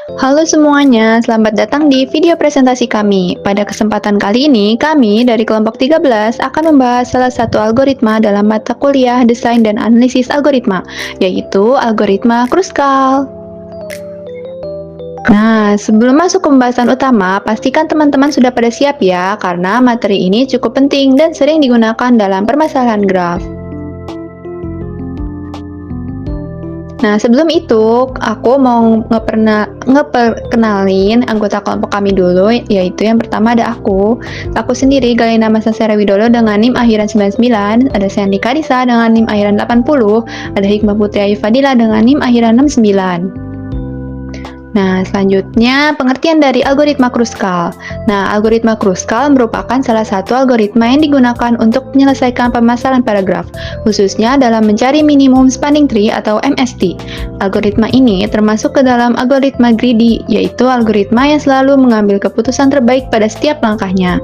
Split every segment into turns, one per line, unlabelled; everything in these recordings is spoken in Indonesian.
Halo semuanya, selamat datang di video presentasi kami. Pada kesempatan kali ini, kami dari kelompok 13 akan membahas salah satu algoritma dalam mata kuliah Desain dan Analisis Algoritma, yaitu algoritma Kruskal. Nah, sebelum masuk ke pembahasan utama, pastikan teman-teman sudah pada siap ya, karena materi ini cukup penting dan sering digunakan dalam permasalahan graf. Nah, sebelum itu, aku mau ngeperkenalin anggota kelompok kami dulu, yaitu yang pertama ada aku. Aku sendiri, Galina Masasera Widodo dengan NIM akhiran 99, ada Sandy Karisa dengan NIM akhiran 80, ada Hikmah Putri Ayu Fadila dengan NIM akhiran 69. Nah, selanjutnya pengertian dari algoritma Kruskal. Nah, algoritma Kruskal merupakan salah satu algoritma yang digunakan untuk menyelesaikan permasalahan pada graf, khususnya dalam mencari minimum spanning tree atau MST. Algoritma ini termasuk ke dalam algoritma greedy, yaitu algoritma yang selalu mengambil keputusan terbaik pada setiap langkahnya.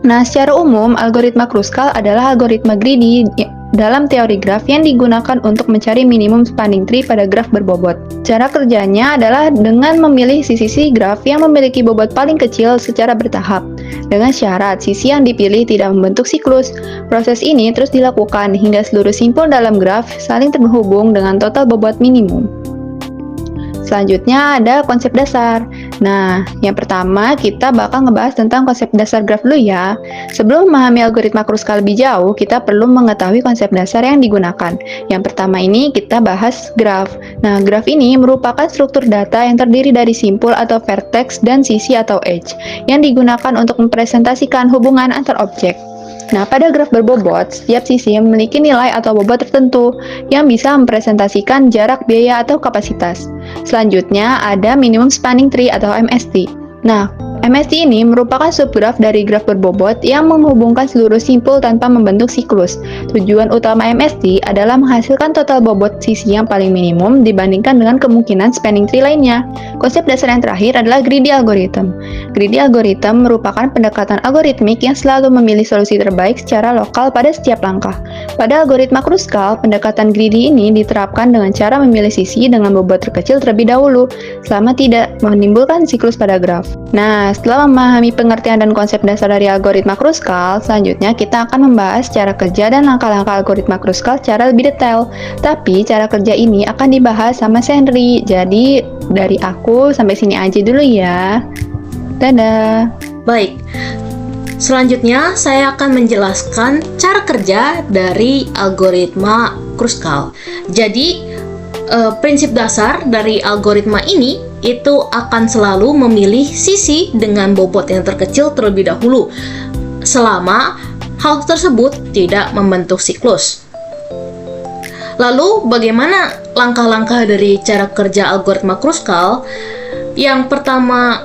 Nah, secara umum, algoritma Kruskal adalah algoritma greedy dalam teori graf yang digunakan untuk mencari minimum spanning tree pada graf berbobot. Cara kerjanya adalah dengan memilih sisi graf yang memiliki bobot paling kecil secara bertahap. Dengan syarat sisi yang dipilih tidak membentuk siklus. Proses ini terus dilakukan hingga seluruh simpul dalam graf saling terhubung dengan total bobot minimum. Selanjutnya ada konsep dasar. Nah, yang pertama kita bakal ngebahas tentang konsep dasar graf dulu ya. Sebelum memahami algoritma Kruskal lebih jauh, kita perlu mengetahui konsep dasar yang digunakan. Yang pertama ini kita bahas graf. Nah, graf ini merupakan struktur data yang terdiri dari simpul atau vertex dan sisi atau edge, yang digunakan untuk mempresentasikan hubungan antar objek. Nah, pada graf berbobot, setiap sisi memiliki nilai atau bobot tertentu yang bisa mempresentasikan jarak, biaya, atau kapasitas. Selanjutnya, ada minimum spanning tree atau MST. Nah, MST ini merupakan subgraf dari graf berbobot yang menghubungkan seluruh simpul tanpa membentuk siklus. Tujuan utama MST adalah menghasilkan total bobot sisi yang paling minimum dibandingkan dengan kemungkinan spanning tree lainnya. Konsep dasar yang terakhir adalah greedy algorithm. Greedy algorithm merupakan pendekatan algoritmik yang selalu memilih solusi terbaik secara lokal pada setiap langkah. Pada algoritma Kruskal, pendekatan greedy ini diterapkan dengan cara memilih sisi dengan bobot terkecil terlebih dahulu, selama tidak menimbulkan siklus pada graf. Nah, setelah memahami pengertian dan konsep dasar dari algoritma Kruskal, selanjutnya kita akan membahas cara kerja dan langkah-langkah algoritma Kruskal secara lebih detail. Tapi, cara kerja ini akan dibahas sama Henry. Jadi, dari aku sampai sini aja dulu ya. Dadah!
Baik, selanjutnya saya akan menjelaskan cara kerja dari algoritma Kruskal. Jadi, prinsip dasar dari algoritma ini itu akan selalu memilih sisi dengan bobot yang terkecil terlebih dahulu, selama hal tersebut tidak membentuk siklus. Lalu, bagaimana langkah-langkah dari cara kerja algoritma Kruskal? Yang pertama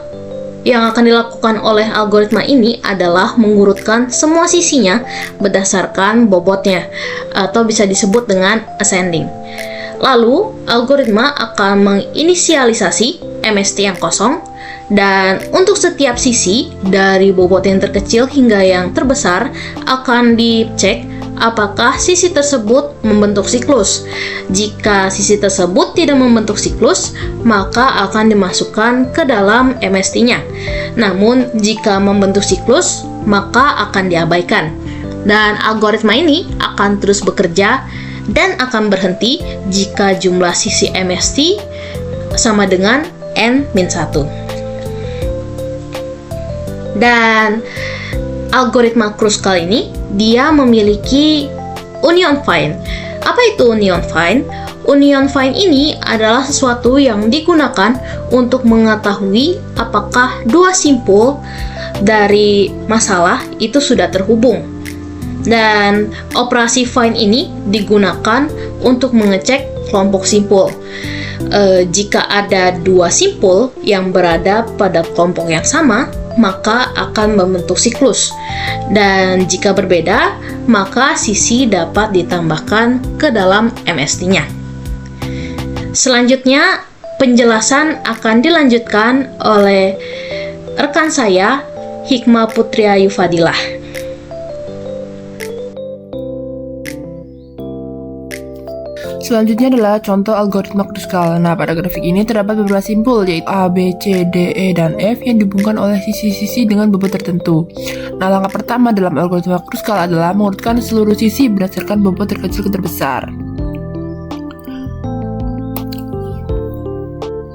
yang akan dilakukan oleh algoritma ini adalah mengurutkan semua sisinya berdasarkan bobotnya, atau bisa disebut dengan ascending. Lalu, algoritma akan menginisialisasi MST yang kosong, dan untuk setiap sisi dari bobot yang terkecil hingga yang terbesar akan dicek apakah sisi tersebut membentuk siklus. Jika sisi tersebut tidak membentuk siklus, maka akan dimasukkan ke dalam MST-nya. Namun, jika membentuk siklus, maka akan diabaikan. Dan algoritma ini akan terus bekerja dan akan berhenti jika jumlah sisi MST sama dengan N-1. Dan algoritma Kruskal ini dia memiliki union find. Apa itu union find? Union find ini adalah sesuatu yang digunakan untuk mengetahui apakah dua simpul dari masalah itu sudah terhubung. Dan operasi find ini digunakan untuk mengecek kelompok simpul. Jika ada dua simpul yang berada pada kelompok yang sama, maka akan membentuk siklus. Dan jika berbeda, maka sisi dapat ditambahkan ke dalam MST-nya. Selanjutnya, penjelasan akan dilanjutkan oleh rekan saya, Hikmah Putri Ayu Fadilah.
Selanjutnya adalah contoh algoritma Kruskal. Nah, pada grafik ini terdapat beberapa simpul, yaitu A, B, C, D, E, dan F yang dihubungkan oleh sisi-sisi dengan bobot tertentu. Nah, langkah pertama dalam algoritma Kruskal adalah mengurutkan seluruh sisi berdasarkan bobot terkecil ke terbesar.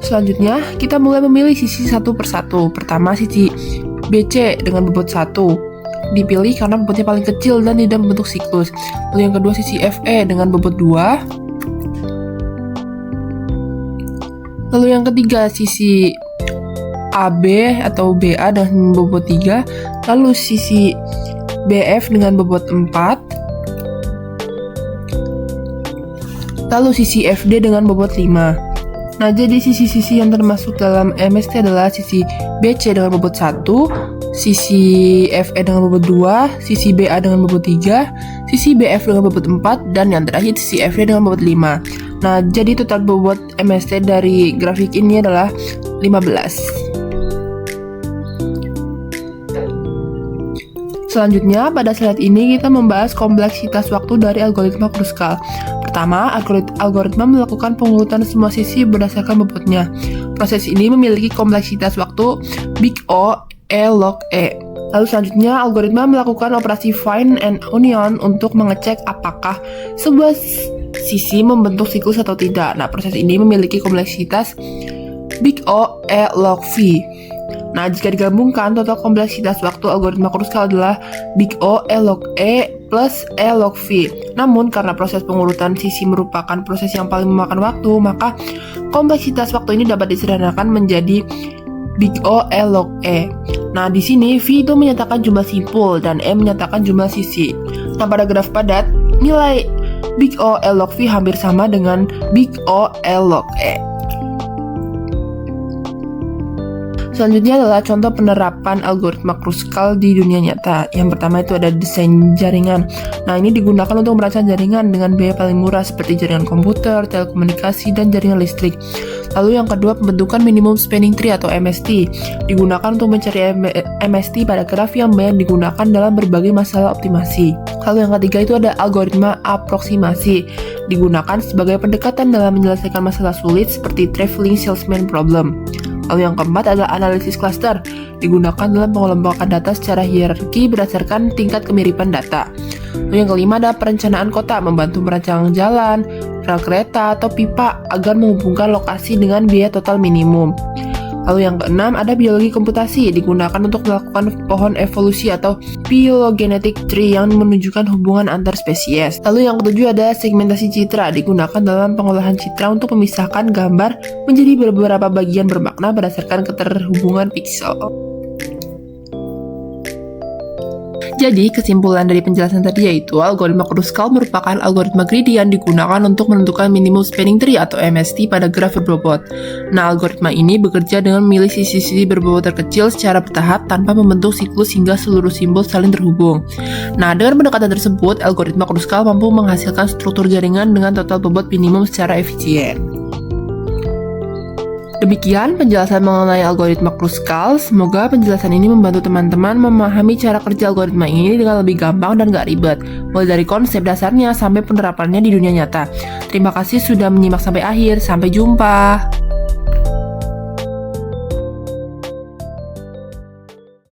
Selanjutnya, kita mulai memilih sisi satu persatu. Pertama, sisi BC dengan bobot 1. Dipilih karena bobotnya paling kecil dan tidak membentuk siklus. Lalu yang kedua, sisi FE dengan bobot 2. Lalu yang ketiga, sisi AB atau BA dengan bobot 3. Lalu sisi BF dengan bobot 4. Lalu sisi FD dengan bobot 5. Nah, jadi sisi-sisi yang termasuk dalam MST adalah sisi BC dengan bobot 1, sisi FE dengan bobot 2, sisi BA dengan bobot 3, sisi BF dengan bobot 4, dan yang terakhir sisi FD dengan bobot 5. Nah, jadi total bobot MST dari grafik ini adalah 15. Selanjutnya, pada slide ini kita membahas kompleksitas waktu dari algoritma Kruskal. Pertama, algoritma melakukan pengurutan semua sisi berdasarkan bobotnya. Proses ini memiliki kompleksitas waktu big O, E log E. Lalu selanjutnya, algoritma melakukan operasi find and union untuk mengecek apakah sebuah sisi membentuk siklus atau tidak. Nah, proses ini memiliki kompleksitas big O, E log V. Nah, jika digabungkan, total kompleksitas waktu algoritma Kruskal adalah big O, E log E plus E log V. Namun, karena proses pengurutan sisi merupakan proses yang paling memakan waktu, maka kompleksitas waktu ini dapat disederhanakan menjadi big O, E log E. Nah, di sini V itu menyatakan jumlah simpul dan E menyatakan jumlah sisi. Nah, pada graf padat, nilai big O, E log V hampir sama dengan big O, E log E. Selanjutnya adalah contoh penerapan algoritma Kruskal di dunia nyata. Yang pertama itu ada desain jaringan. Nah, ini digunakan untuk merancang jaringan dengan biaya paling murah seperti jaringan komputer, telekomunikasi, dan jaringan listrik. Lalu yang kedua, pembentukan minimum spanning tree atau MST. Digunakan untuk mencari MST pada graf yang banyak digunakan dalam berbagai masalah optimasi. Lalu yang ketiga itu ada algoritma aproksimasi. Digunakan sebagai pendekatan dalam menyelesaikan masalah sulit seperti traveling salesman problem. Lalu yang keempat adalah analisis cluster, digunakan dalam pengelompokan data secara hierarki berdasarkan tingkat kemiripan data. Lalu yang kelima adalah perencanaan kota, membantu merancang jalan, rel kereta, atau pipa agar menghubungkan lokasi dengan biaya total minimum. Lalu yang keenam ada biologi komputasi, digunakan untuk melakukan pohon evolusi atau phylogenetic tree yang menunjukkan hubungan antar spesies. Lalu yang ketujuh ada segmentasi citra, digunakan dalam pengolahan citra untuk memisahkan gambar menjadi beberapa bagian bermakna berdasarkan keterhubungan piksel. Jadi, kesimpulan dari penjelasan tadi yaitu algoritma Kruskal merupakan algoritma greedy yang digunakan untuk menentukan minimum spanning tree atau MST pada graf berbobot. Nah, algoritma ini bekerja dengan memilih sisi-sisi berbobot terkecil secara bertahap tanpa membentuk siklus hingga seluruh simbol saling terhubung. Nah, dengan pendekatan tersebut, algoritma Kruskal mampu menghasilkan struktur jaringan dengan total bobot minimum secara efisien. Demikian penjelasan mengenai algoritma Kruskal. Semoga penjelasan ini membantu teman-teman memahami cara kerja algoritma ini dengan lebih gampang dan gak ribet, mulai dari konsep dasarnya sampai penerapannya di dunia nyata. Terima kasih sudah menyimak sampai akhir. Sampai jumpa.